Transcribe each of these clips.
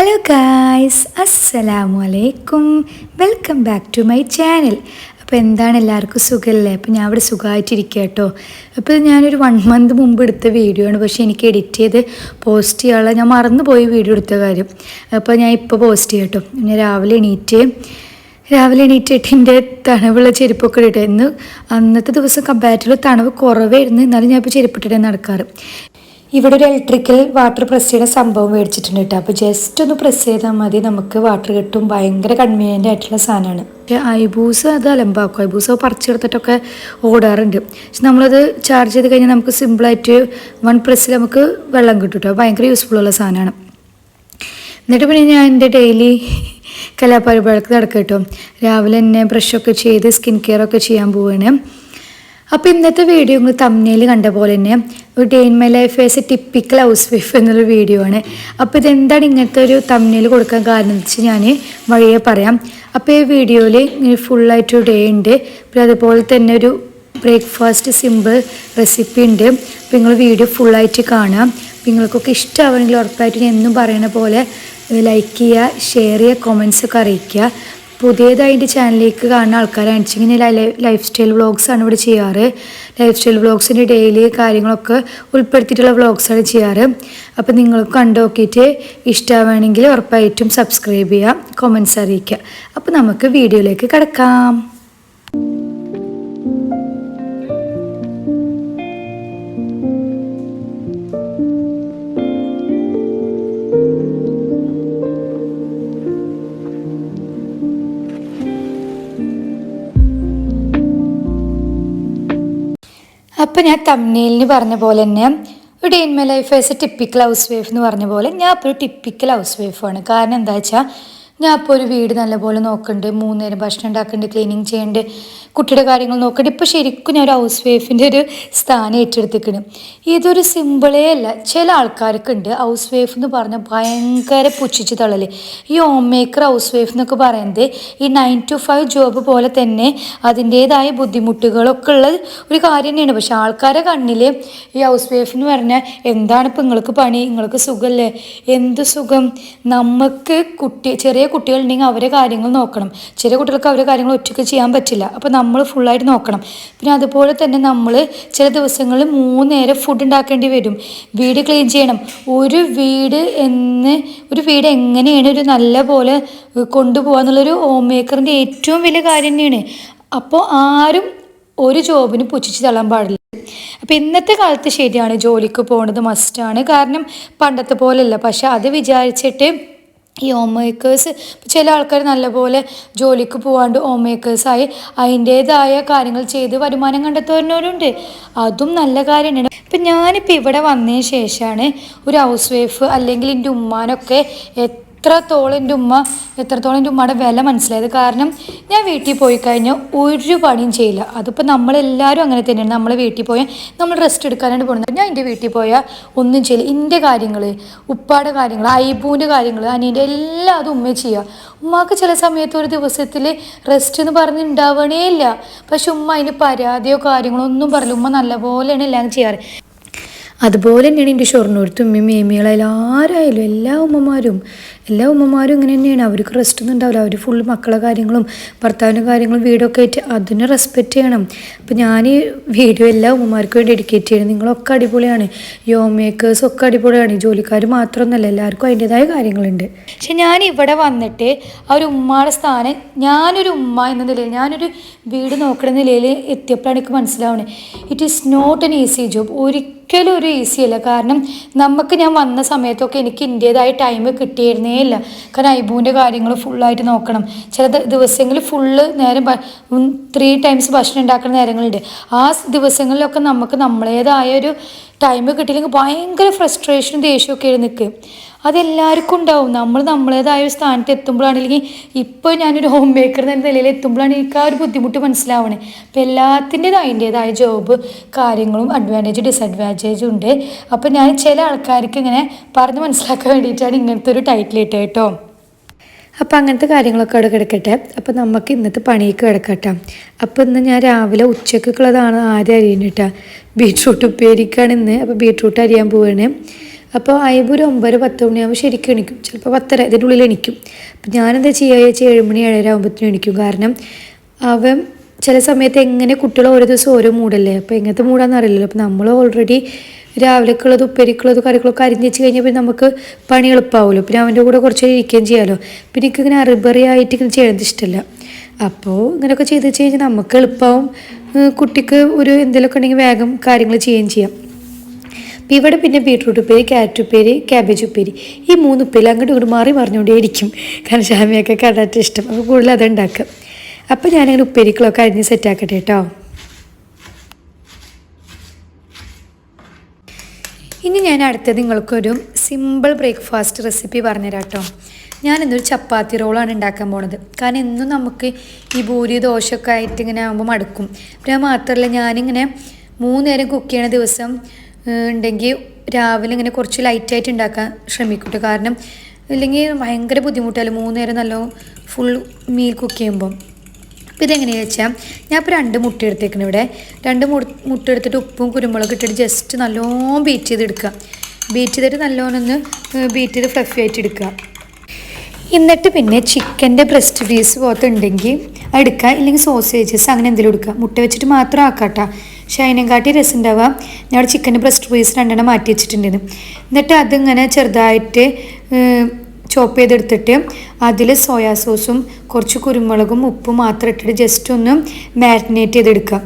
Hello guys, അസ്സലാമു അലൈക്കും. Welcome back to my channel. അപ്പോൾ എന്താണ്, എല്ലാവർക്കും സുഖമല്ലേ? അപ്പോൾ ഞാൻ ഇവിടെ സുഖമായിട്ടിരിക്കുക കേട്ടോ. അപ്പോൾ ഞാനൊരു 1 month മുമ്പ് എടുത്ത വീഡിയോ ആണ്, പക്ഷേ എനിക്ക് എഡിറ്റ് ചെയ്ത് പോസ്റ്റ് ചെയ്യാനുള്ള ഞാൻ മറന്നുപോയി വീഡിയോ എടുത്ത കാര്യം. അപ്പോൾ ഞാൻ ഇപ്പോൾ പോസ്റ്റ് ചെയ്യാം കേട്ടോ. ഞാൻ രാവിലെ എണീറ്റിട്ട് എൻ്റെ തണവുള്ള ചെരുപ്പൊക്കെ ഇട്ടിട്ട് അന്നത്തെ ദിവസം കമ്പാരിറ്റീവ് തണവ് കുറവായിരുന്നു, എന്നാലും ഞാൻ ഇപ്പോൾ ചെരുപ്പിട്ടിട്ട് നടക്കാറ്. ഇവിടെ ഒരു ഇലക്ട്രിക്കൽ വാട്ടർ പ്രസ് ചെയ്യുന്ന സംഭവം മേടിച്ചിട്ടുണ്ട് കേട്ടോ. അപ്പോൾ ജസ്റ്റ് ഒന്ന് പ്രസ് ചെയ്താൽ മതി, നമുക്ക് വാട്ടർ കിട്ടും. ഭയങ്കര കൺവീനിയൻ്റ് ആയിട്ടുള്ള സാധനമാണ്. ഐബൂസ് അത് അലമ്പാക്കും, ഐബൂസ് പറിച്ചെടുത്തിട്ടൊക്കെ ഓടാറുണ്ട്. പക്ഷെ നമ്മളത് ചാർജ് ചെയ്ത് കഴിഞ്ഞാൽ നമുക്ക് സിമ്പിളായിട്ട് 1 പ്രസ്സിൽ നമുക്ക് വെള്ളം കിട്ടും കേട്ടോ. ഭയങ്കര യൂസ്ഫുള്ളുള്ള സാധനമാണ്. എന്നിട്ട് പിന്നെ ഞാൻ എൻ്റെ ഡെയിലി കലാപരിപാടിക്ക് നടക്കുക കേട്ടോ. രാവിലെ തന്നെ ബ്രഷൊക്കെ ചെയ്ത് സ്കിൻ കെയർ ഒക്കെ ചെയ്യാൻ പോവുകയാണ്. അപ്പോൾ ഇന്നത്തെ വീഡിയോ നിങ്ങൾ തംബ്നെയിൽ കണ്ട പോലെ തന്നെ ഒരു day in my life as A typical house wife എന്നുള്ള വീഡിയോ ആണ്. അപ്പോൾ ഇതെന്താണ് ഇങ്ങനത്തെ ഒരു തംബ്നെയിൽ കൊടുക്കാൻ കാരണം എന്ന് വെച്ചാൽ ഞാൻ വഴിയെ പറയാം. അപ്പോൾ ഈ വീഡിയോയിൽ ഫുള്ളായിട്ടൊരു ഡേ ഉണ്ട്, പിന്നെ അതുപോലെ തന്നെ ഒരു ബ്രേക്ക്ഫാസ്റ്റ് സിമ്പിൾ റെസിപ്പി ഉണ്ട്. അപ്പോൾ നിങ്ങൾ വീഡിയോ ഫുള്ളായിട്ട് കാണാം. നിങ്ങൾക്കൊക്കെ ഇഷ്ടമാവണമെങ്കിൽ ഉറപ്പായിട്ട് ഞാൻ എന്നും പറയുന്ന പോലെ ലൈക്ക് ചെയ്യുക, ഷെയർ ചെയ്യുക, കമൻസ് ഒക്കെ അറിയിക്കുക. പുതിയതായി എൻ്റെ ചാനലിലേക്ക് കാണുന്ന ആൾക്കാരാണെന്നുവെച്ചെങ്കിൽ ഞാൻ ലൈഫ് സ്റ്റൈൽ വ്ളോഗ്സാണ് ഇവിടെ ചെയ്യാറ്. ലൈഫ് സ്റ്റൈൽ വ്ളോഗ്സിൻ്റെ ഡെയിലി കാര്യങ്ങളൊക്കെ ഉൾപ്പെടുത്തിയിട്ടുള്ള വ്ളോഗ്സാണ് ചെയ്യാറ്. അപ്പോൾ നിങ്ങൾ കണ്ടു നോക്കിയിട്ട് ഇഷ്ടമാണെങ്കിൽ ഉറപ്പായിട്ടും സബ്സ്ക്രൈബ് ചെയ്യുക, കമൻസ് അറിയിക്കുക. അപ്പോൾ നമുക്ക് വീഡിയോയിലേക്ക് കിടക്കാം. അപ്പോൾ ഞാൻ തംബ്നെയിലിന് പറഞ്ഞ പോലെ തന്നെ ഒരു day in my life as A typical house wife എന്ന് പറഞ്ഞ പോലെ ഞാൻ ഇപ്പോൾ ഒരു ടിപ്പിക്കൽ ഹൗസ് വൈഫാണ്. കാരണം എന്താ വെച്ചാൽ ഞാൻ ഇപ്പോൾ ഒരു വീട് നല്ലപോലെ നോക്കുന്നുണ്ട്, 3 നേരം ഭക്ഷണം ഉണ്ടാക്കുന്നുണ്ട്, ക്ലീനിങ് ചെയ്യുന്നുണ്ട്, കുട്ടിയുടെ കാര്യങ്ങൾ നോക്കുന്നുണ്ട്. ഇപ്പോൾ ശരിക്കും ഞാൻ ഒരു ഹൗസ് വൈഫിൻ്റെ ഒരു സ്ഥാനം ഏറ്റെടുത്തിരിക്കണം. ഇതൊരു സിമ്പിളേ അല്ല. ചില ആൾക്കാർക്ക് ഉണ്ട് ഹൗസ് വൈഫ് എന്ന് പറഞ്ഞാൽ ഭയങ്കര പുച്ഛിച്ച് തള്ളൽ. ഈ ഹോം മേക്കർ ഹൗസ് വൈഫ് എന്നൊക്കെ പറയുന്നത് ഈ 9 to 5 ജോബ് പോലെ തന്നെ അതിൻ്റേതായ ബുദ്ധിമുട്ടുകളൊക്കെ ഉള്ള ഒരു കാര്യം തന്നെയാണ്. പക്ഷെ ആൾക്കാരെ കണ്ണിൽ ഈ ഹൗസ് വൈഫ് എന്ന് പറഞ്ഞാൽ എന്താണ് ഇപ്പോൾ നിങ്ങൾക്ക് പണി, നിങ്ങൾക്ക് സുഖമല്ലേ? എന്ത് സുഖം? നമുക്ക് ചെറിയ കുട്ടികളുണ്ടെങ്കിൽ അവരെ കാര്യങ്ങൾ നോക്കണം. ചെറിയ കുട്ടികൾക്ക് അവരെ കാര്യങ്ങൾ ഒറ്റയ്ക്ക് ചെയ്യാൻ പറ്റില്ല. അപ്പോൾ നമ്മൾ ഫുള്ളായിട്ട് നോക്കണം. പിന്നെ അതുപോലെ തന്നെ നമ്മൾ ചില ദിവസങ്ങളിൽ 3 നേരം ഫുഡ് ഉണ്ടാക്കേണ്ടി വരും, വീട് ക്ലീൻ ചെയ്യണം. ഒരു വീട് എങ്ങനെയാണ് ഒരു നല്ല പോലെ കൊണ്ടുപോകുക എന്നുള്ളൊരു ഹോം മേക്കറിൻ്റെ ഏറ്റവും വലിയ കാര്യം തന്നെയാണ്. അപ്പോൾ ആരും ഒരു ജോബിന് പുച്ഛിച്ച് തള്ളാൻ പാടില്ല. അപ്പോൾ ഇന്നത്തെ കാലത്ത് ശരിയാണ്, ജോലിക്ക് പോകുന്നത് മസ്റ്റാണ്. കാരണം പണ്ടത്തെ പോലെയല്ല. പക്ഷെ അത് വിചാരിച്ചിട്ട് ഈ ഹോം മേക്കേഴ്സ്, ചില ആൾക്കാർ നല്ലപോലെ ജോലിക്ക് പോകാണ്ട് ഹോം മേക്കേഴ്സായി അതിൻ്റേതായ കാര്യങ്ങൾ ചെയ്ത് വരുമാനം കണ്ടെത്തുന്നവരുണ്ട്. അതും നല്ല കാര്യമാണ്. ഇപ്പം ഞാനിപ്പോൾ ഇവിടെ വന്നതിന് ശേഷമാണ് ഒരു ഹൗസ് വൈഫ് അല്ലെങ്കിൽ എൻ്റെ ഉമ്മാനൊക്കെ എത്രത്തോളം എൻ്റെ ഉമ്മയുടെ വില മനസ്സിലായത്. കാരണം ഞാൻ വീട്ടിൽ പോയി കഴിഞ്ഞാൽ ഒരു പണിയും ചെയ്യില്ല. അതിപ്പോൾ നമ്മളെല്ലാവരും അങ്ങനെ തന്നെയാണ്. നമ്മൾ വീട്ടിൽ പോയാൽ നമ്മൾ റെസ്റ്റ് എടുക്കാനായിട്ട് പോകുന്നത്. ഞാൻ എൻ്റെ വീട്ടിൽ പോയാൽ ഒന്നും ചെയ്യില്ല. എൻ്റെ കാര്യങ്ങൾ, ഉപ്പാടെ കാര്യങ്ങൾ, ഐബൂൻ്റെ കാര്യങ്ങൾ, അനിയൻ്റെ എല്ലാം അത് ഉമ്മ ചെയ്യുക. ഉമ്മാക്ക് ചില സമയത്ത് ഒരു ദിവസത്തിൽ റെസ്റ്റ് എന്ന് പറഞ്ഞ് ഉണ്ടാവണേ ഇല്ല. പക്ഷെ ഉമ്മ അതിന് പരാതിയോ കാര്യങ്ങളോ ഒന്നും പറയില്ല. ഉമ്മ നല്ലപോലെയാണ് എല്ലാം ചെയ്യാറ്. അതുപോലെ തന്നെയാണ് എൻ്റെ ഷൊർണ്ണൂരത്തും മേമികളായാലും ആരായാലും എല്ലാ ഉമ്മമാരും ഇങ്ങനെ തന്നെയാണ്. അവർക്ക് റെസ്റ്റ് ഒന്നും ഉണ്ടാവില്ല. അവർ ഫുൾ മക്കളെ കാര്യങ്ങളും ഭർത്താവിൻ്റെ കാര്യങ്ങളും വീടൊക്കെ ആയിട്ട് അതിനെ റെസ്പെക്റ്റ് ചെയ്യണം. അപ്പോൾ ഞാൻ ഈ വീഡിയോ എല്ലാ ഉമ്മമാർക്കും ഡെഡിക്കേറ്റ് ചെയ്യണം. നിങ്ങളൊക്കെ അടിപൊളിയാണ്, ഈ ഹോം മേക്കേഴ്സൊക്കെ അടിപൊളിയാണ്. ഈ ജോലിക്കാർ മാത്രമൊന്നുമല്ല, എല്ലാവർക്കും അതിൻ്റേതായ കാര്യങ്ങളുണ്ട്. പക്ഷെ ഞാൻ ഇവിടെ വന്നിട്ട് ആ ഒരു ഉമ്മയുടെ സ്ഥാനം, ഞാനൊരു ഉമ്മ എന്ന നിലയിൽ, ഞാനൊരു വീട് നോക്കുന്ന നിലയിൽ എത്തിയപ്പോഴാണ് എനിക്ക് മനസ്സിലാവുന്നത് it is not an easy job. ഒരിക്കലും ഒരു ഈസി അല്ല. കാരണം ഞാൻ വന്ന സമയത്തൊക്കെ എനിക്ക് എൻ്റേതായ ടൈം കിട്ടിയിരുന്നേ ഇല്ല. കാരണം ഐബൂൻ്റെ കാര്യങ്ങൾ ഫുള്ളായിട്ട് നോക്കണം. ചില ദിവസങ്ങളിൽ ഫുള്ള് നേരം 3 times ഭക്ഷണം ഉണ്ടാക്കുന്ന നേരങ്ങളുണ്ട്. ആ ദിവസങ്ങളിലൊക്കെ നമുക്ക് നമ്മളേതായ ഒരു ടൈം കിട്ടിയില്ലെങ്കിൽ ഭയങ്കര ഫ്രസ്ട്രേഷനും ദേഷ്യമൊക്കെ നിൽക്കും. അതെല്ലാവർക്കും ഉണ്ടാവും. നമ്മളേതായ ഒരു സ്ഥാനത്ത് എത്തുമ്പോഴാണെങ്കിൽ, ഇപ്പോൾ ഞാനൊരു ഹോം മേക്കർ എന്ന നിലയിൽ എത്തുമ്പോഴാണ് എനിക്ക് ആ ഒരു ബുദ്ധിമുട്ട് മനസ്സിലാവണേ. അപ്പോൾ അതിൻ്റേതായ ജോബ് കാര്യങ്ങളും അഡ്വാൻറ്റേജ് ഡിസഡ്വാൻറ്റേജും ഉണ്ട്. അപ്പോൾ ഞാൻ ചില ആൾക്കാർക്ക് ഇങ്ങനെ പറഞ്ഞ് മനസ്സിലാക്കാൻ വേണ്ടിയിട്ടാണ് ഇങ്ങനത്തെ ഒരു ടൈറ്റിൽ ഇട്ടത് കേട്ടോ. അപ്പോൾ അങ്ങനത്തെ കാര്യങ്ങളൊക്കെ അവിടെ കിടക്കട്ടെ. അപ്പോൾ നമുക്ക് ഇന്നത്തെ പണിയൊക്കെ കിടക്കട്ടെ. അപ്പോൾ ഇന്ന് ഞാൻ രാവിലെ ഉച്ചക്കുള്ളതാണ് ആദ്യം അരിയുന്നത് കേട്ടോ. ബീട്രൂട്ട് ഉപ്പേരിക്കാണ് ഇന്ന്. അപ്പോൾ ബീട്രൂട്ട് അരിയാൻ പോവുകയാണ്. അപ്പോൾ അയബ് ഒരു 9-10 മണിയാകുമ്പോൾ ശരിക്കും എണിക്കും, ചിലപ്പോൾ 10:30 ഇതിൻ്റെ ഉള്ളിൽ എണിക്കും. അപ്പം ഞാനെന്താ ചെയ്യുക വെച്ചാൽ 7 മണി 7:30 ആകുമ്പോഴത്തേനും എണിക്കും. കാരണം അവൻ ചില സമയത്ത് എങ്ങനെ കുട്ടികൾ ഓരോ ദിവസം ഓരോ മൂടല്ലേ, അപ്പോൾ എങ്ങനത്തെ മൂടാന്ന് അറിയില്ലല്ലോ. അപ്പോൾ നമ്മൾ ഓൾറെഡി രാവിലേക്കുള്ളത് ഉപ്പേരിക്കുള്ളത് കറികളൊക്കെ അരിഞ്ഞ് വെച്ച് കഴിഞ്ഞാൽ പിന്നെ നമുക്ക് പണി എളുപ്പമാവുമല്ലോ. പിന്നെ അവൻ്റെ കൂടെ കുറച്ച് ഇരിക്കുകയും ചെയ്യാമല്ലോ. പിന്നെ എനിക്കിങ്ങനെ അറിബറി ആയിട്ട് ഇങ്ങനെ ചെയ്യുന്നത് ഇഷ്ടമല്ല. അപ്പോൾ ഇങ്ങനെയൊക്കെ ചെയ്ത് വെച്ച് കഴിഞ്ഞാൽ നമുക്ക് എളുപ്പമാവും, കുട്ടിക്ക് ഒരു എന്തെങ്കിലുമൊക്കെ ഉണ്ടെങ്കിൽ വേഗം കാര്യങ്ങൾ ചെയ്യുകയും ചെയ്യാം. അപ്പം ഇവിടെ പിന്നെ ബീട്രൂട്ട് ഉപ്പേരി, ക്യാരറ്റ് ഉപ്പേരി, ക്യാബേജ് ഉപ്പേരി, ഈ 3 ഉപ്പേരി അങ്ങോട്ട് ഇങ്ങോട്ട് മാറി മറിഞ്ഞുകൊണ്ടേ ഇരിക്കും. കാരണം ഷാമിയൊക്കെ കണ്ടായിട്ട് ഇഷ്ടം, അപ്പോൾ കൂടുതൽ അതുണ്ടാക്കുക. അപ്പോൾ ഞാനങ്ങനെ ഉപ്പേരികളൊക്കെ അരിഞ്ഞ് സെറ്റാക്കട്ടെ കേട്ടോ. ഇനി ഞാൻ അടുത്തത് നിങ്ങൾക്കൊരു സിമ്പിൾ ബ്രേക്ക്ഫാസ്റ്റ് റെസിപ്പി പറഞ്ഞുതരാം കേട്ടോ. ഞാനിന്നൊരു ചപ്പാത്തി റോളാണ് ഉണ്ടാക്കാൻ പോണത്. കാരണം എന്നും നമുക്ക് ഈ ഭൂരി ദോശയൊക്കെ ആയിട്ട് ഇങ്ങനെ ആകുമ്പോൾ മടുക്കും. പിന്നെ അത് മാത്രമല്ല, ഞാനിങ്ങനെ 3 നേരം കുക്ക് ചെയ്യണ ദിവസം ഉണ്ടെങ്കിൽ രാവിലെ ഇങ്ങനെ കുറച്ച് ലൈറ്റായിട്ട് ഉണ്ടാക്കാൻ ശ്രമിക്കട്ടെ. കാരണം ഇല്ലെങ്കിൽ ഭയങ്കര ബുദ്ധിമുട്ടല്ലേ 3 നേരം നല്ല ഫുൾ മീൽ കുക്ക് ചെയ്യുമ്പം. അപ്പോൾ ഇതെങ്ങനെയാണെന്ന് വെച്ചാൽ ഞാൻ ഇപ്പോൾ 2 മുട്ട എടുത്തേക്കണം. ഇവിടെ 2 മുട്ട എടുത്തിട്ട് ഉപ്പും കുരുമുളകും ഇട്ടിട്ട് ജസ്റ്റ് നല്ലോണം ബീറ്റ് ചെയ്തെടുക്കുക. ബീറ്റ് ചെയ്തിട്ട് നല്ലോണം ഒന്ന് ബീറ്റ് ചെയ്ത് ഫ്ലഫി ആയിട്ട് എടുക്കുക. എന്നിട്ട് പിന്നെ ചിക്കൻ്റെ ബ്രസ്റ്റ് പീസ് പോലത്തെ ഉണ്ടെങ്കിൽ എടുക്കുക, ഇല്ലെങ്കിൽ സോസേജസ് അങ്ങനെ എന്തെങ്കിലും എടുക്കുക. മുട്ട വെച്ചിട്ട് മാത്രം ആക്കാട്ടോ, പക്ഷേ അതിനെക്കാട്ടി രസം ഉണ്ടാവുക. ഞാൻ ചിക്കൻ്റെ ബ്രസ്റ്റ് പീസ് 2 മാറ്റി വെച്ചിട്ടുണ്ടായിരുന്നു. എന്നിട്ട് അതിങ്ങനെ ചെറുതായിട്ട് ചോപ്പ് ചെയ്തെടുത്തിട്ട് അതിൽ സോയാ സോസും കുറച്ച് കുരുമുളകും ഉപ്പും മാത്രം ഇട്ടിട്ട് ജസ്റ്റ് ഒന്ന് മാരിനേറ്റ് ചെയ്തെടുക്കുക.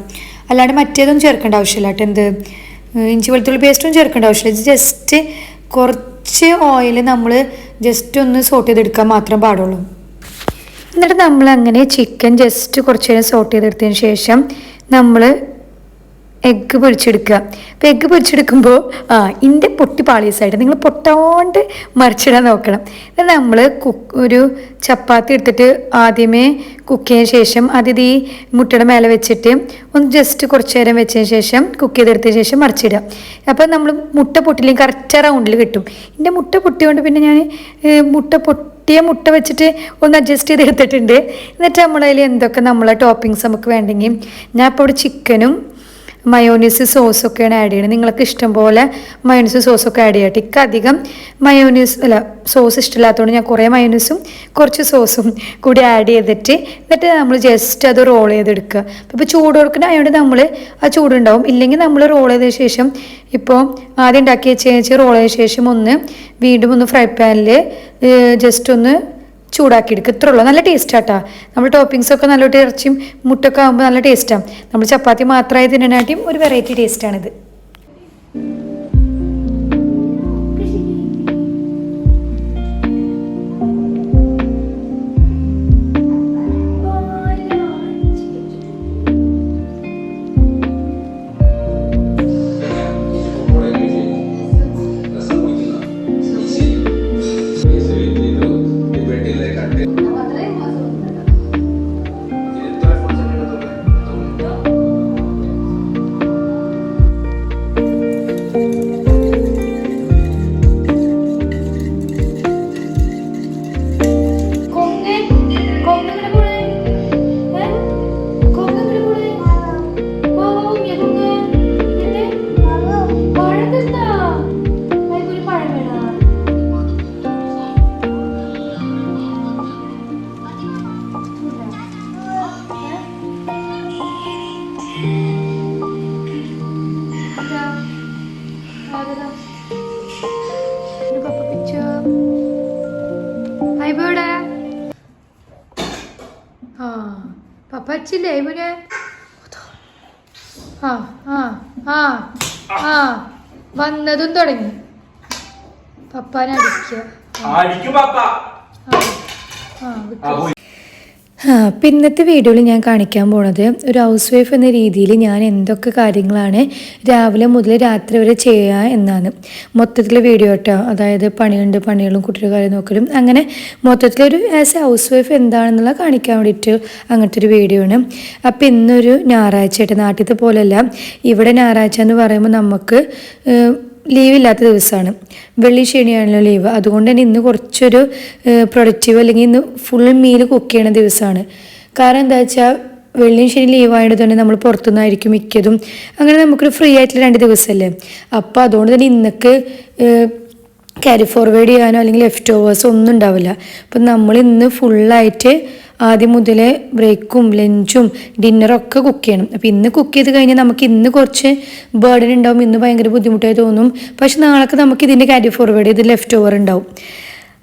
അല്ലാണ്ട് മറ്റേതൊന്നും ചേർക്കേണ്ട ആവശ്യമില്ല കേട്ടോ. എന്ത് ഇഞ്ചി വെളുത്തുള്ളി പേസ്റ്റൊന്നും ചേർക്കേണ്ട ആവശ്യമില്ല. ജസ്റ്റ് കുറച്ച് ഓയിൽ നമ്മൾ ജസ്റ്റ് ഒന്ന് സോട്ട് ചെയ്തെടുക്കാൻ മാത്രം പാടുള്ളൂ. എന്നിട്ട് നമ്മളങ്ങനെ ചിക്കൻ ജസ്റ്റ് കുറച്ച് നേരം സോട്ട് ചെയ്തെടുത്തതിന് ശേഷം നമ്മൾ എഗ്ഗ് പൊരിച്ചെടുക്കുക. അപ്പോൾ എഗ്ഗ് പൊരിച്ചെടുക്കുമ്പോൾ ഇതിൻ്റെ പൊട്ടി പാളീസായിട്ട് നിങ്ങൾ പൊട്ടാണ്ട് മറിച്ചിടാൻ നോക്കണം. എന്നിട്ട് നമ്മൾ ഒരു ചപ്പാത്തി എടുത്തിട്ട് ആദ്യമേ കുക്ക് ചെയ്തതിന് ശേഷം അത് ഈ മുട്ടയുടെ മേലെ വെച്ചിട്ട് ഒന്ന് ജസ്റ്റ് കുറച്ച് നേരം വെച്ചതിന് ശേഷം കുക്ക് ചെയ്തെടുത്തതിന് ശേഷം മറിച്ചിടുക. അപ്പോൾ നമ്മൾ മുട്ട പൊട്ടില്ലെങ്കിൽ കറക്റ്റ് റൗണ്ടിൽ കിട്ടും. എൻ്റെ മുട്ട പൊട്ടിയോണ്ട് പിന്നെ ഞാൻ മുട്ട വെച്ചിട്ട് ഒന്ന് അഡ്ജസ്റ്റ് ചെയ്ത് എടുത്തിട്ടുണ്ട്. എന്നിട്ട് നമ്മളതിൽ എന്തൊക്കെ നമ്മളെ ടോപ്പിങ്സ് നമുക്ക് വേണ്ടെങ്കിൽ ഞാൻ ഇപ്പോൾ ഇവിടെ ചിക്കനും മയോനീസ് സോസൊക്കെയാണ് ആഡ് ചെയ്യണത്. നിങ്ങൾക്ക് ഇഷ്ടം പോലെ മയോനീസ് സോസൊക്കെ ആഡ് ചെയ്യട്ടെ. എനിക്ക് അധികം സോസ് ഇഷ്ടമില്ലാത്തതുകൊണ്ട് ഞാൻ കുറേ മയോനീസും കുറച്ച് സോസും കൂടി ആഡ് ചെയ്തിട്ട് എന്നിട്ട് നമ്മൾ ജസ്റ്റ് അത് റോൾ ചെയ്തെടുക്കുക. ഇപ്പോൾ ചൂട് കൊടുക്കുന്ന ആയതുകൊണ്ട് നമ്മൾ ആ ചൂടുണ്ടാവും. ഇല്ലെങ്കിൽ നമ്മൾ റോൾ ചെയ്തതിന് ശേഷം ഇപ്പോൾ ആദ്യം ഉണ്ടാക്കി വെച്ച് റോൾ ചെയ്തതിന് ശേഷം വീണ്ടും ഒന്ന് ഫ്രൈ പാനിൽ ജസ്റ്റ് ഒന്ന് ചൂടാക്കി എടുക്കുക. ഇത്രേ ഉള്ളൂ. നല്ല ടേസ്റ്റാട്ടോ. നമ്മൾ ടോപ്പിങ്സൊക്കെ നല്ലോട്ട് ഇറച്ചിയും മുട്ടൊക്കെ ആകുമ്പോൾ നല്ല ടേസ്റ്റാണ്. നമ്മൾ ചപ്പാത്തി മാത്രമായി തിന്നാനായിട്ടും ഒരു വെറൈറ്റി ടേസ്റ്റാണിത്. പപ്പച്ചില്ലേ ഇവന്? വന്നതും തുടങ്ങി പപ്പാനെ അടിക്കുക. അപ്പം ഇന്നത്തെ വീഡിയോയിൽ ഞാൻ കാണിക്കാൻ പോണത് ഒരു ഹൗസ് വൈഫ് എന്ന രീതിയിൽ ഞാൻ എന്തൊക്കെ കാര്യങ്ങളാണ് രാവിലെ മുതൽ രാത്രി വരെ ചെയ്യുക എന്നാണ്. മൊത്തത്തിലെ വീഡിയോ കേട്ടോ. അതായത് പണികളും കുട്ടികളുടെ കാര്യം നോക്കലും അങ്ങനെ മൊത്തത്തിലൊരു ആസ് എ ഹൗസ് വൈഫ് എന്താണെന്നുള്ള കാണിക്കാൻ വേണ്ടിയിട്ട് അങ്ങനത്തെ ഒരു വീഡിയോ ആണ്. അപ്പം ഇന്നൊരു ഞായറാഴ്ച ആയിട്ട്, നാട്ടിലത്തെ പോലെയല്ല, ഇവിടെ ഞായറാഴ്ച എന്ന് പറയുമ്പോൾ നമുക്ക് ലീവില്ലാത്ത ദിവസമാണ്. വെള്ളി ശനിയാണല്ലോ ലീവ്. അതുകൊണ്ട് തന്നെ ഇന്ന് കുറച്ചൊരു പ്രൊഡക്റ്റീവ് അല്ലെങ്കിൽ ഇന്ന് ഫുൾ മീൽ കുക്ക് ചെയ്യണ ദിവസമാണ്. കാരണം എന്താ വെച്ചാൽ വെള്ളിയും ശനി ലീവായത് തന്നെ നമ്മൾ പുറത്തുനിന്നായിരിക്കും മിക്കതും. അങ്ങനെ നമുക്കൊരു ഫ്രീ ആയിട്ടുള്ള 2 ദിവസമല്ലേ. അപ്പോൾ അതുകൊണ്ട് തന്നെ ഇന്നൊക്കെ ക്യാരി ഫോർവേഡ് ചെയ്യാനോ അല്ലെങ്കിൽ ലെഫ്റ്റ് ഓവേഴ്സോ ഒന്നും ഉണ്ടാവില്ല. അപ്പം നമ്മൾ ഇന്ന് ഫുള്ളായിട്ട് ആദ്യം മുതലേ ബ്രേക്കും ലഞ്ചും ഡിന്നറൊക്കെ കുക്ക് ചെയ്യണം. അപ്പോൾ ഇന്ന് കുക്ക് ചെയ്ത് കഴിഞ്ഞാൽ നമുക്ക് ഇന്ന് കുറച്ച് ബേർഡൻ ഉണ്ടാവും, ഇന്ന് ഭയങ്കര ബുദ്ധിമുട്ടായി തോന്നും. പക്ഷെ നാളെ നമുക്ക് ഇതിൻ്റെ ക്യാരി ഫോർവേഡ് ചെയ്ത് ലെഫ്റ്റ് ഓവർ ഉണ്ടാവും.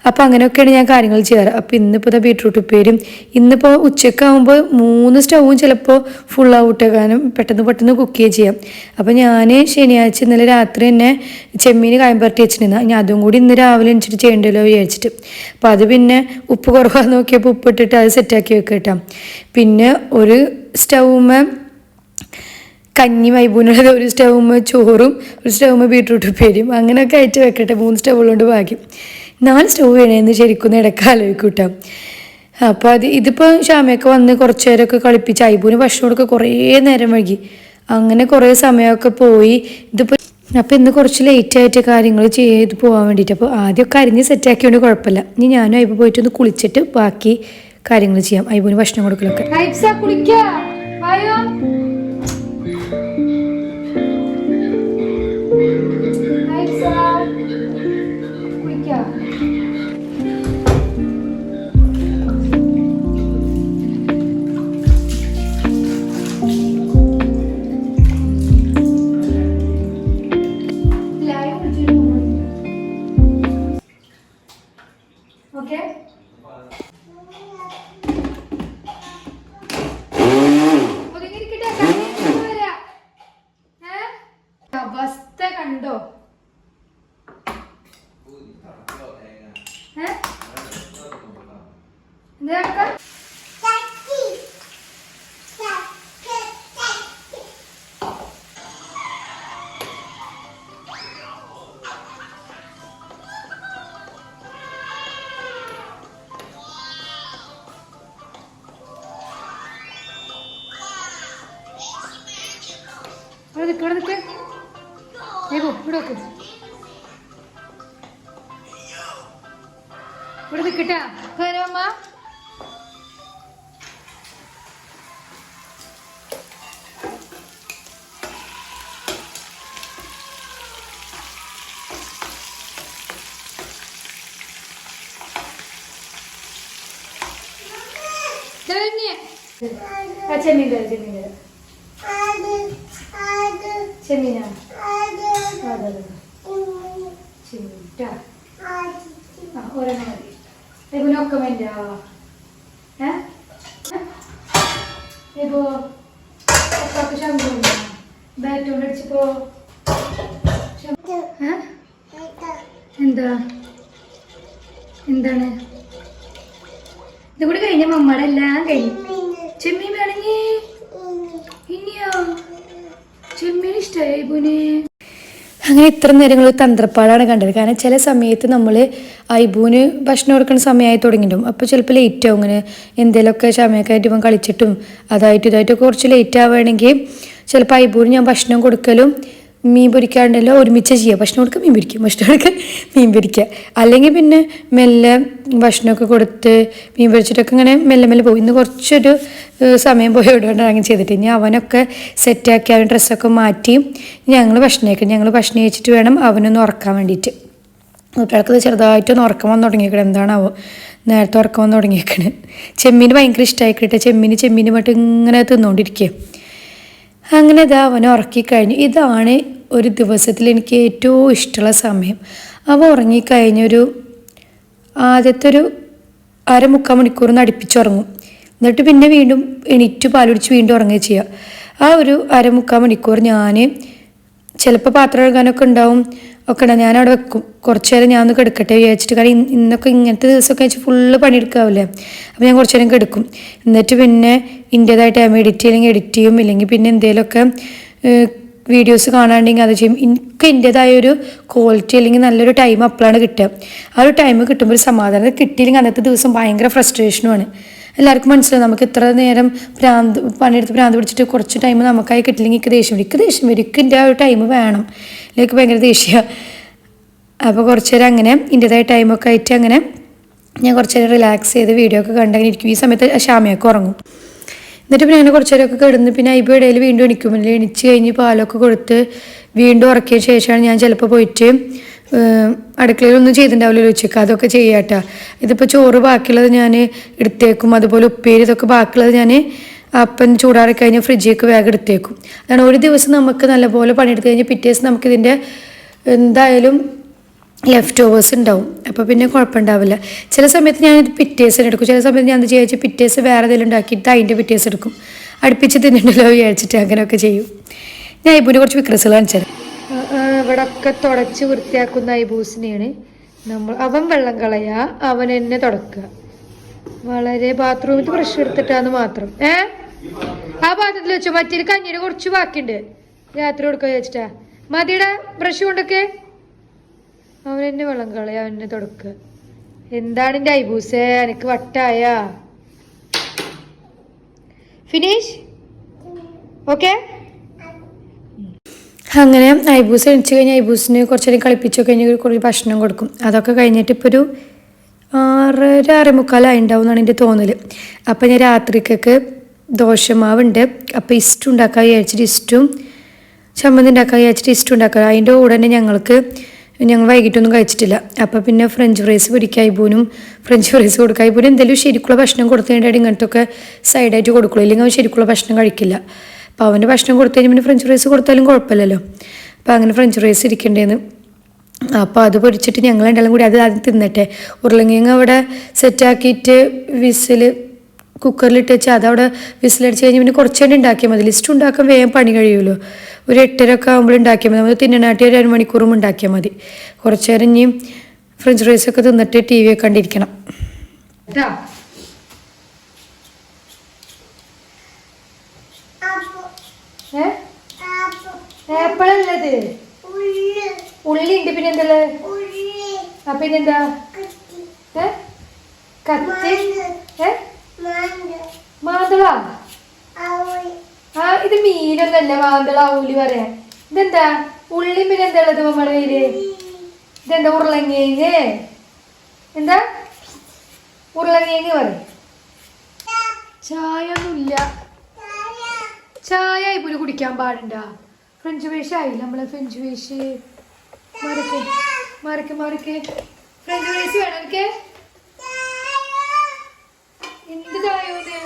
അപ്പോൾ അങ്ങനെയൊക്കെയാണ് ഞാൻ കാര്യങ്ങൾ ചെയ്യാറ്. അപ്പോൾ ഇന്നിപ്പോൾ ഇതാ ബീട്രൂട്ട് ഉപ്പേരും. ഇന്നിപ്പോൾ ഉച്ചക്കാകുമ്പോൾ 3 സ്റ്റൗവും ചിലപ്പോൾ ഫുൾ ഔട്ടാകാനും പെട്ടെന്ന് കുക്ക് ചെയ്യാം. അപ്പോൾ ഞാൻ ശനിയാഴ്ച ഇന്നലെ രാത്രി തന്നെ ചെമ്മീൻ കായം പരട്ടി വെച്ചിട്ടുണ്ടായിരുന്നു. ഇനി അതും കൂടി ഇന്ന് രാവിലെ എണിച്ചിട്ട് ചെയ്യേണ്ടല്ലോ വിചാരിച്ചിട്ട്. അപ്പോൾ അത് പിന്നെ ഉപ്പ് കുറവാന്ന് നോക്കിയപ്പോൾ ഉപ്പിട്ടിട്ട് അത് സെറ്റാക്കി വെക്കുക കേട്ടോ. പിന്നെ ഒരു സ്റ്റൗമ്മ കഞ്ഞി വൈബൂനുള്ളത്, ഒരു സ്റ്റൗമ്മ ചോറും, ഒരു സ്റ്റൗമ്മ ബീട്രൂട്ട് ഉപ്പേരിയും, അങ്ങനെയൊക്കെ ആയിട്ട് വെക്കട്ടെ. 3 സ്റ്റൗകളുണ്ട് ഭാഗ്യം. 4 സ്റ്റൗ വേണമെന്ന് ശരിക്കും ഇടയ്ക്ക് ആലോചിക്കൂട്ടാം. അപ്പോൾ ഇതിപ്പോൾ ഷാമയൊക്കെ വന്ന് കുറച്ച് നേരമൊക്കെ കളിപ്പിച്ച് ഐബൂന് ഭക്ഷണമൊക്കെ കുറേ നേരം വൈകി, അങ്ങനെ കുറേ സമയമൊക്കെ പോയി. അപ്പോൾ ഇന്ന് കുറച്ച് ലേറ്റായിട്ട് കാര്യങ്ങൾ ചെയ്ത് പോകാൻ വേണ്ടിയിട്ട്. അപ്പോൾ ആദ്യമൊക്കെ അരിഞ്ഞ് സെറ്റാക്കിയോണ്ട് കുഴപ്പമില്ല. ഇനി ഞാനും ഐബു പോയിട്ട് ഒന്ന് കുളിച്ചിട്ട് ബാക്കി കാര്യങ്ങൾ ചെയ്യാം. ഐബൂന് ഭക്ഷണം കൊടുക്കലൊക്കെ. അവസ്ഥ കണ്ടോ? ഇവിടെ നിൽക്കട്ടാ അമ്മ. ചെമ്മീൻ ചെമ്മീനാ ചെമ്മീൻ ഒരെണ്ണം മതി. ഇതിനൊക്കെ വേണ്ട ഇപ്പോ ബാറ്റോണ്ട് അടിച്ചപ്പോ എന്താണ് ഇതുകൂടി കഴിഞ്ഞ മമ്മയുടെ എല്ലാം കഴിഞ്ഞു. ചെമ്മീൻ വേണമെങ്കിൽ ഇനിയോ ചെമ്മീൻ ഇഷ്ടമായി ഐബുന്. അങ്ങനെ ഇത്ര നേരങ്ങൾ തന്ത്രപ്പാടാണ് കണ്ടത്. കാരണം ചില സമയത്ത് നമ്മൾ ഐബൂന് ഭക്ഷണം കൊടുക്കുന്ന സമയമായി തുടങ്ങിയിട്ടും അപ്പോൾ ചിലപ്പോൾ ലേറ്റ് ആവും. ഇങ്ങനെ എന്തെങ്കിലുമൊക്കെ ക്ഷമയൊക്കെയായിട്ട് ഇവൻ കളിച്ചിട്ടും അതായിട്ടൊക്കെ കുറച്ച് ലേറ്റ് ആവുകയാണെങ്കിൽ ചിലപ്പോൾ ഐബൂന് ഞാൻ ഭക്ഷണം കൊടുക്കലും മീൻ പൊരിക്കാണ്ടല്ലോ ഒരുമിച്ച് ചെയ്യുക. ഭക്ഷണം കൊടുക്കുക മീൻ പൊരിക്കുക, ഭക്ഷണം കൊടുക്കുക മീൻ പൊരിക്കുക. അല്ലെങ്കിൽ പിന്നെ മെല്ലെ ഭക്ഷണമൊക്കെ കൊടുത്ത് മീൻ പൊരിച്ചിട്ടൊക്കെ ഇങ്ങനെ മെല്ലെ പോകും. ഇന്ന് കുറച്ചൊരു സമയം പോയോടുകൊണ്ട് അങ്ങനെ ചെയ്തിട്ട് ഇനി അവനൊക്കെ സെറ്റാക്കി അവൻ ഡ്രസ്സൊക്കെ മാറ്റി ഞങ്ങൾ ഭക്ഷണം കഴിച്ചിട്ട് വേണം അവനൊന്ന് ഉറക്കാൻ വേണ്ടിയിട്ട്. കുട്ടികൾക്ക് ചെറുതായിട്ടൊന്ന് ഉറക്കം വന്ന് തുടങ്ങിയേക്കണം. എന്താണാവോ നേരത്തെ ഉറക്കം വന്ന് തുടങ്ങിയേക്കണ്. ചെമ്മീൻ ഭയങ്കര ഇഷ്ടമായിക്കിട്ടെ. ചെമ്മീൻ മറ്റും ഇങ്ങനെ തിന്നുകൊണ്ടിരിക്കുക. അങ്ങനെ ഇതാ അവനെ ഉറക്കിക്കഴിഞ്ഞു. ഇതാണ് ഒരു ദിവസത്തിൽ എനിക്ക് ഏറ്റവും ഇഷ്ടമുള്ള സമയം. അവൻ ഉറങ്ങിക്കഴിഞ്ഞൊരു ആദ്യത്തെ ഒരു 1/4 മണിക്കൂർ അടുപ്പിച്ചുറങ്ങും. എന്നിട്ട് പിന്നെ വീണ്ടും എണീറ്റ് പാലുടിച്ച് വീണ്ടും ഉറങ്ങുകയും ചെയ്യുക. ആ ഒരു 1/4 മണിക്കൂർ ഞാൻ ചിലപ്പോൾ പാത്രം കഴുകാനൊക്കെ ഉണ്ടാവും ഒക്കെ ഞാൻ അവിടെ വെക്കും. കുറച്ച് നേരം ഞാൻ ഒന്ന് കിടക്കട്ടെ വിചാരിച്ചിട്ട്. കാരണം ഇന്നൊക്കെ ഇങ്ങനത്തെ ദിവസമൊക്കെ വെച്ച് ഫുള്ള് പണിയെടുക്കാവില്ലേ. അപ്പോൾ ഞാൻ കുറച്ച് നേരം കിടക്കും. എന്നിട്ട് പിന്നെ എൻ്റേതായിട്ട് ടൈം എഡിറ്റ് ചെയ്യും. ഇല്ലെങ്കിൽ പിന്നെ എന്തെങ്കിലുമൊക്കെ വീഡിയോസ് കാണാണ്ടെങ്കിൽ അത് ചെയ്യും. എനിക്ക് എൻ്റേതായൊരു ക്വാളിറ്റി അല്ലെങ്കിൽ നല്ലൊരു ടൈം അപ്പോഴാണ് കിട്ടുക. ആ ഒരു ടൈം കിട്ടുമ്പോൾ ഒരു സമാധാനം. കിട്ടിയില്ലെങ്കിൽ അന്നത്തെ ദിവസം ഭയങ്കര ഫ്രസ്ട്രേഷനുമാണ്. എല്ലാവർക്കും മനസ്സിലാവും. നമുക്ക് ഇത്ര നേരം പണിയെടുത്ത് ഭ്രാന്ത് പിടിച്ചിട്ട് കുറച്ച് ടൈം നമുക്കായി കിട്ടില്ലെങ്കിൽ എനിക്ക് ദേഷ്യം വരും. എൻ്റെ ആ ഒരു ടൈം വേണം. എനിക്ക് ഭയങ്കര ദേഷ്യമാണ്. അപ്പോൾ കുറച്ച് നേരം അങ്ങനെ എൻ്റേതായ ടൈമൊക്കെ ആയിട്ട് അങ്ങനെ ഞാൻ കുറച്ച് നേരം റിലാക്സ് ചെയ്ത് വീഡിയോ ഒക്കെ കണ്ടങ്ങനെ ഇരിക്കും. ഈ സമയത്ത് ഷാമയൊക്കെ ഉറങ്ങും. എന്നിട്ട് പിന്നെ അങ്ങനെ കുറച്ച് നേരമൊക്കെ കിടന്ന് പിന്നെ ഐബു ഇടയിൽ വീണ്ടും എണിച്ച് കഴിഞ്ഞ് പാലൊക്കെ കൊടുത്ത് വീണ്ടും ഉറക്കിയ ശേഷമാണ് ഞാൻ ചിലപ്പോൾ പോയിട്ട് അടുക്കളയിലൊന്നും ചെയ്തിട്ടുണ്ടാവില്ലല്ലോ ഉച്ചയ്ക്ക്, അതൊക്കെ ചെയ്യാട്ടാ. ഇതിപ്പോൾ ചോറ് ബാക്കിയുള്ളത് ഞാൻ എടുത്തേക്കും, അതുപോലെ ഉപ്പേരി ഇതൊക്കെ ബാക്കിയുള്ളത് ഞാൻ അപ്പം ചൂടാറി കഴിഞ്ഞ് ഫ്രിഡ്ജിലേക്ക് വേഗം എടുത്തേക്കും. അതാണ് ഒരു ദിവസം നമുക്ക് നല്ലപോലെ പണിയെടുത്ത് കഴിഞ്ഞാൽ പിറ്റേ ദിവസം നമുക്കിതിൻ്റെ എന്തായാലും ലെഫ്റ്റ് ഓവേഴ്സ് ഉണ്ടാവും. അപ്പോൾ പിന്നെ കുഴപ്പമുണ്ടാവില്ല. ചില സമയത്ത് ഞാൻ പിറ്റേ ദിവസം എടുക്കും, ചില സമയത്ത് ഞാൻ എന്ത് ചെയ്യുക പിറ്റേ ദിവസം വേറെ എന്തെങ്കിലും ഉണ്ടാക്കിയിട്ട് അതിൻ്റെ പിറ്റേ ദിവസം എടുക്കും. അടുപ്പിച്ച് തിന്നിട്ടുണ്ടല്ലോ വിചാരിച്ചിട്ട് അങ്ങനെയൊക്കെ ചെയ്യും. ഞാൻ ഐബൂൻ്റെ കുറച്ച് വിക്രസുകൾ കാണിച്ചത്. ഇവിടെ ഒക്കെ തുടച്ച് വൃത്തിയാക്കുന്ന ഐബൂസിനെയാണ് നമ്മൾ. അവൻ വെള്ളം കളയുക, അവൻ എന്നെ തുടക്കുക. വളരെ ബാത്റൂമിൽ ബ്രഷ് എടുത്തിട്ടാന്ന് മാത്രം. ആ പാത്രത്തിൽ വെച്ചോ, മറ്റേ കഞ്ഞിയുടെ കുറച്ച് ബാക്കിയുണ്ട്, രാത്രി കൊടുക്കുക വിചാരിച്ചിട്ടാ. മതിയുടെ ബ്രഷ് കൊണ്ടൊക്കെ അവൻ എന്നെ വെള്ളം കളയുക, അവൻ എന്നെ തുടക്കുക. എന്താണ് എൻ്റെ ഐബൂസേ, എനിക്ക് വട്ടായ. Finish okay. അങ്ങനെ ഐബൂസ് എണിച്ച് കഴിഞ്ഞാൽ ഐബൂസിന് കുറച്ചേരം കളിപ്പിച്ചു കഴിഞ്ഞ് കുറച്ച് ഭക്ഷണം കൊടുക്കും. അതൊക്കെ കഴിഞ്ഞിട്ട് ഇപ്പോൾ ഒരു 6:45 ഉണ്ടാവും എന്നാണ് എൻ്റെ തോന്നൽ. അപ്പോൾ ഞാൻ രാത്രിക്കൊക്കെ ദോശമാവുണ്ട്, അപ്പോൾ ഇഷ്ടം ഉണ്ടാക്കാൻ വിചാരിച്ചിട്ട് ഇഷ്ടം ചമ്മന്തി ഉണ്ടാക്കാൻ വിചാരിച്ചിട്ട് ഇഷ്ടം ഉണ്ടാക്കുക. അതിൻ്റെ കൂടെ തന്നെ ഞങ്ങൾ വൈകിട്ടൊന്നും കഴിച്ചിട്ടില്ല. അപ്പോൾ പിന്നെ ഫ്രഞ്ച് ഫ്രൈസ് പിടിക്കുക, ഐബൂനും ഫ്രഞ്ച് ഫ്രൈസ് കൊടുക്കുക. ഐബൂന് എന്തെങ്കിലും ശരിക്കുള്ള ഭക്ഷണം കൊടുത്തു കഴിഞ്ഞാൽ ഇങ്ങനത്തൊക്കെ സൈഡായിട്ട് കൊടുക്കുള്ളൂ, ഇല്ലെങ്കിൽ അവൻ ശരിക്കുള്ള ഭക്ഷണം കഴിക്കില്ല. അപ്പോൾ അവൻ്റെ ഭക്ഷണം കൊടുത്തു കഴിഞ്ഞാൽ പിന്നെ ഫ്രഞ്ച് ഫ്രൈസ് കൊടുത്താലും കുഴപ്പമില്ലല്ലോ. അപ്പോൾ അങ്ങനെ ഫ്രഞ്ച് ഫ്രൈസ് ഇരിക്കേണ്ടതെന്ന്. അപ്പോൾ അത് പൊരിച്ചിട്ട് ഞങ്ങൾ രണ്ടാളും കൂടി അത് ആദ്യം തിന്നട്ടെ. ഉരുളങ്കിഴങ്ങ് അവിടെ സെറ്റാക്കിയിട്ട് വിസിൽ കുക്കറിലിട്ട് വെച്ചാൽ അതവിടെ വിസിലടിച്ച് കഴിഞ്ഞ് പിന്നെ കുറച്ച് നേരം ഉണ്ടാക്കിയാൽ മതി. ലിസ്റ്റ് ഉണ്ടാക്കാൻ വേഗം പണി കഴിയുമല്ലോ. ഒരു 8:30 ഒക്കെ ആകുമ്പോൾ ഉണ്ടാക്കിയാൽ മതി. നമ്മൾ തിന്നനാട്ടി ഒരു 1 മണിക്കൂറും ഉണ്ടാക്കിയാൽ മതി. കുറച്ച് നേരം ഇനിയും ഫ്രഞ്ച് ഫ്രൈസൊക്കെ തിന്നിട്ട് TV ഒക്കെ കണ്ടിരിക്കണം. ആപ്പിളല്ലത് ഉള്ളി ഉണ്ട്, പിന്നെ എന്തല്ലേ പിന്നെന്താ കത്തി മാന്തളാ. ഇത് മീനൊന്നല്ല മാന്തള ഊലി പറയാൻ. ഇതെന്താ ഉള്ളി പിന്നെ എന്താ ഉള്ളത് നമ്മുടെ കയ്യില്? ഇതെന്താ ഉരുളങ്ങിയങ്ങ്? എന്താ ഉരുളങ്ങിയങ്ങ് പറയും. ചായ ഒന്നുമില്ല, ചായ ഇപ്പോൾ കുടിക്കാൻ പാടുണ്ടാ? ഫ്രഞ്ച് ഫ്രൈസ് ആയില്ല നമ്മളെ ഫ്രഞ്ച് ഫ്രൈസ്. മറക്ക് ഫ്രഞ്ച് ഫ്രൈസ് വേണം എനിക്ക്. എന്ത് ചായോന്ന്?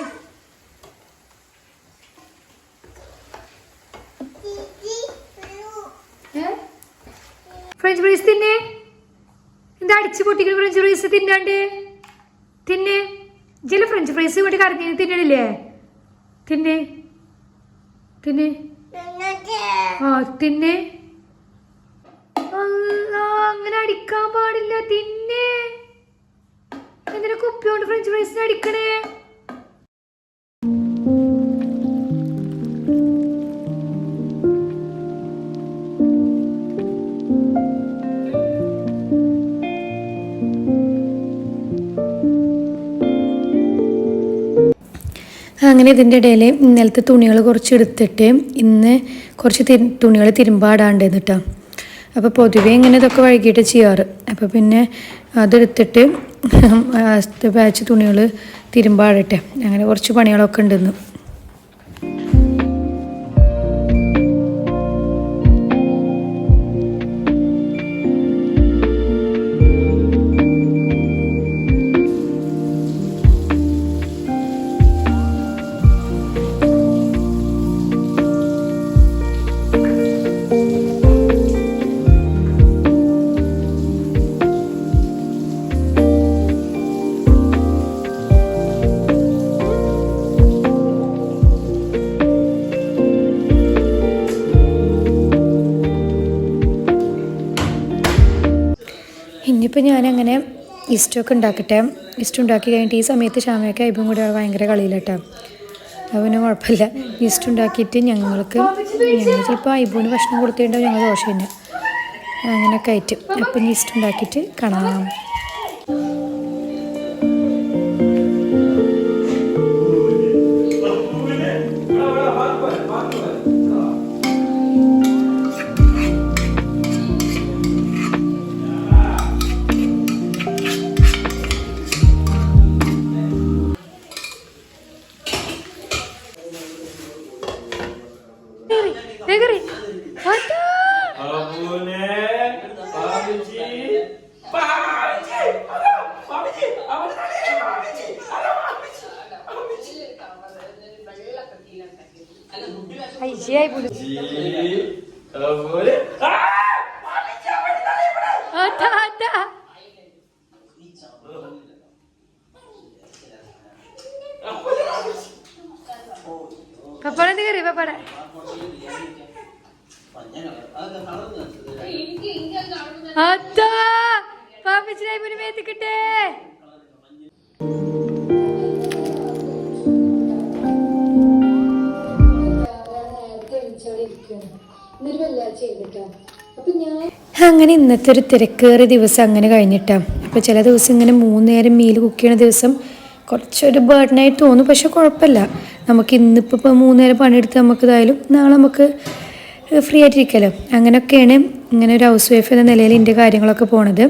French fries തിന്നെ. എന്താ അടിച്ചു പൊട്ടിക്കുന്ന ഫ്രഞ്ച് ഫ്രൈസ് തിന്നാണ്ട്? തിന്നെ ജല ഫ്രഞ്ച് ഫ്രൈസ് ഇവിടെ കറങ്ങി തിന്നണില്ലേ? തിന്നെ തിന്നെ. അങ്ങനെ അടിക്കാൻ പാടില്ല. തിന്നെ. എന്തിനാ കുപ്പി കൊണ്ട് ഫ്രഞ്ച് ഫ്രൈസിന് അടിക്കണേ? അങ്ങനെ ഇതിൻ്റെ ഇടയിൽ ഇന്നലത്തെ തുണികൾ കുറച്ച് എടുത്തിട്ട് ഇന്ന് കുറച്ച് തുണികൾ തിരുമ്പാടാണ്ട് കേട്ടോ. അപ്പോൾ പൊതുവേ ഇങ്ങനെ ഇതൊക്കെ വൈകിട്ട് ചെയ്യാറ്. അപ്പോൾ പിന്നെ അതെടുത്തിട്ട് ബാച്ച് തുണികൾ തിരുമ്പാടട്ടെ. അങ്ങനെ കുറച്ച് പണികളൊക്കെ ഉണ്ടെന്ന്. ഇനിയിപ്പോൾ ഞാനങ്ങനെ ഇസ്റ്റൊക്കെ ഉണ്ടാക്കട്ടെ. ഇസ്റ്റ് ഉണ്ടാക്കി കഴിഞ്ഞിട്ട് ഈ സമയത്ത് ഷാമയൊക്കെ ഇപ്പം കൂടെ ഭയങ്കര കളിയിലട്ടോ. അത് പിന്നെ കുഴപ്പമില്ല. ഇസ്റ്റ് ഉണ്ടാക്കിയിട്ട് ഞങ്ങൾ ചിലപ്പോൾ ഐബൂന് ഭക്ഷണം കൊടുത്തിട്ടുണ്ടാവും, ഞങ്ങൾ ദോശ തന്നെ അങ്ങനെയൊക്കെ ആയിട്ട്. അപ്പം ഇസ്റ്റ് ഉണ്ടാക്കിയിട്ട് കാണാം. ശശിയായി പോലും പപ്പാടെന്ത് കയറി പപ്പാടെ അതാ പാപ്പച്ചിനായി പോലും മേത്തിക്കിട്ടേ അങ്ങനെ ഇന്നത്തെ ഒരു തിരക്കേറിയ ദിവസം അങ്ങനെ കഴിഞ്ഞിട്ടാ. അപ്പോൾ ചില ദിവസം ഇങ്ങനെ 3 നേരം മീൽ കുക്ക് ചെയ്യണ ദിവസം കുറച്ചൊരു ബേർഡനായിട്ട് തോന്നും. പക്ഷെ കുഴപ്പമില്ല, നമുക്ക് ഇന്നിപ്പോൾ 3 നേരം പണിയെടുത്ത് നമുക്ക് ഇതായാലും നാളെ നമുക്ക് ഫ്രീ ആയിട്ടിരിക്കാമല്ലോ. അങ്ങനെയൊക്കെയാണ് ഇങ്ങനെ ഒരു ഹൗസ് വൈഫ് എന്ന നിലയിൽ എൻ്റെ കാര്യങ്ങളൊക്കെ പോണത്.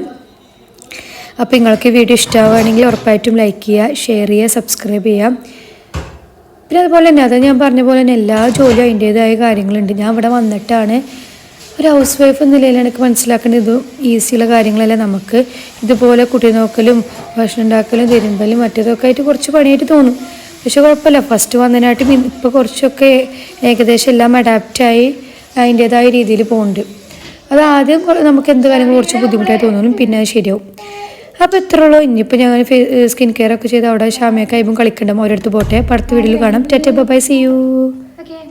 അപ്പോൾ നിങ്ങൾക്ക് വീഡിയോ ഇഷ്ടമാവുകയാണെങ്കിൽ ഉറപ്പായിട്ടും ലൈക്ക് ചെയ്യുക, ഷെയർ ചെയ്യുക, സബ്സ്ക്രൈബ് ചെയ്യുക. പിന്നെ അതുപോലെ തന്നെ അത് ഞാൻ പറഞ്ഞ പോലെ തന്നെ എല്ലാ ജോലിയും അതിൻ്റേതായ കാര്യങ്ങളുണ്ട്. ഞാൻ ഇവിടെ വന്നിട്ടാണ് ഒരു ഹൗസ് വൈഫ് എന്ന നിലയിലാണ് എനിക്ക് മനസ്സിലാക്കേണ്ടത്. ഇത് ഈസിയുള്ള കാര്യങ്ങളല്ല. നമുക്ക് ഇതുപോലെ കുട്ടി നോക്കലും ഭക്ഷണം ഉണ്ടാക്കലും തിരുമ്പലും മറ്റേതൊക്കെ ആയിട്ട് കുറച്ച് പണിയായിട്ട് തോന്നും. പക്ഷെ കുഴപ്പമില്ല, ഫസ്റ്റ് വന്നതിനായിട്ടും ഇപ്പോൾ കുറച്ചൊക്കെ ഏകദേശം എല്ലാം അഡാപ്റ്റായി അതിൻ്റേതായ രീതിയിൽ പോകുന്നുണ്ട്. അത് ആദ്യം നമുക്ക് എന്ത് കാര്യങ്ങൾ കുറച്ച് ബുദ്ധിമുട്ടായി തോന്നും, പിന്നെ അത് ശരിയാവും. അപ്പോൾ ഇത്ര ഉള്ളൂ. ഇനിയിപ്പോൾ ഞാൻ സ്കിൻ കെയർ ഒക്കെ ചെയ്ത് അവിടെ ഷാമിയൊക്കെ ആയിപ്പം കളിക്കണ്ടാവും. ഓരോരുത്തർ പോട്ടെ. അടുത്ത വീഡിയോയിൽ കാണാം. Tata bye, see U.